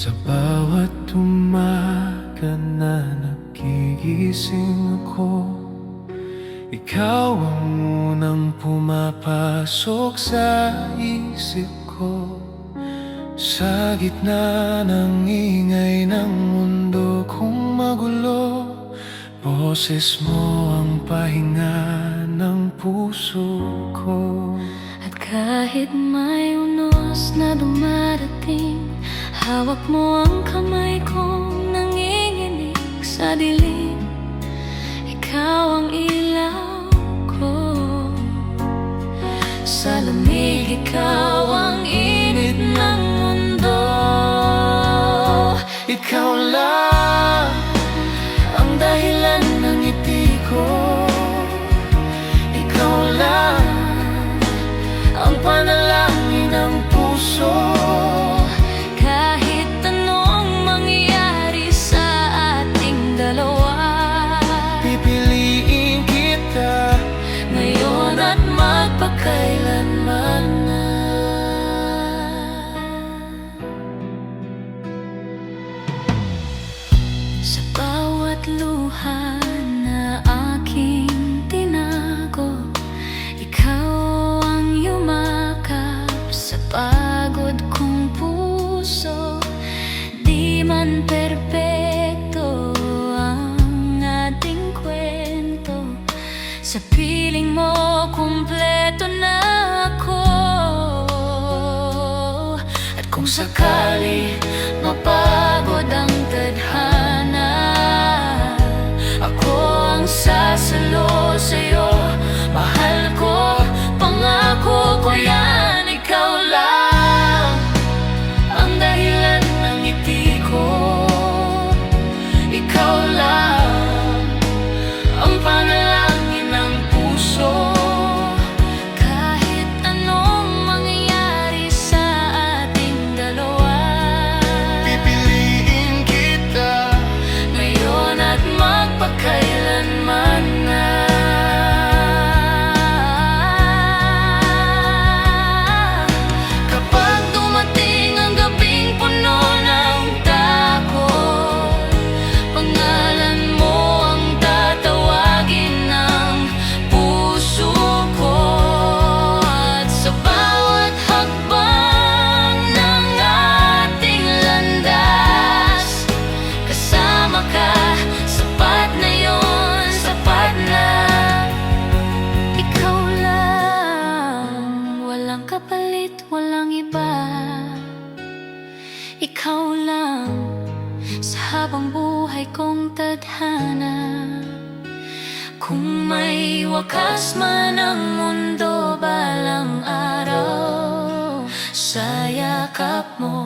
Sa bawat umaga na nagigising ako, ikaw ang unang pumapasok sa isip ko. Sa gitna ng ingay ng mundo kong magulo, boses mo ang pahinga ng puso ko. At kahit may unos na dumarating, hawak mo ang kamay kong nanginginig sa dilim. Ikaw ang ilaw ko. Sa lamig, ikaw ang init ng mundo. Ikaw lang ang dahilan ng ngiti ko. Ikaw lang ang panalangin ng puso. Kahit anong mangyari sa ating dalawa, Pipiliin kita ngayon at magpakailanman na. Sa bawat luha na aking tinago, ikaw ang yumakap sa pagod kong puso. Di man perpekto ang ating kwento, sa piling mo kumpleto na ako. At kung sakali mapagod ang tadhana, ako ang sasalo sa'yo. Mahal ko, pangako ko yan. Ikaw lang ang dahilan ng ngiti ko. Ikaw lang ang panalangin ng puso. Kahit anong mangyayari sa ating dalawa, Pipiliin kita ngayon at magpakailanman na. Kapag dumating ang gabing puno ng takot, pangalan mo ang tatawagin ng puso ko. At sa bawat hakbang ng ating landas, kasama ka. Sapat na yun, sapat na. Ikaw lang, walang kapalit, walang iba. Ikaw lang sa habang buhay kong tadhana. Kung may wakas man ang mundo balang araw, sa yakap mo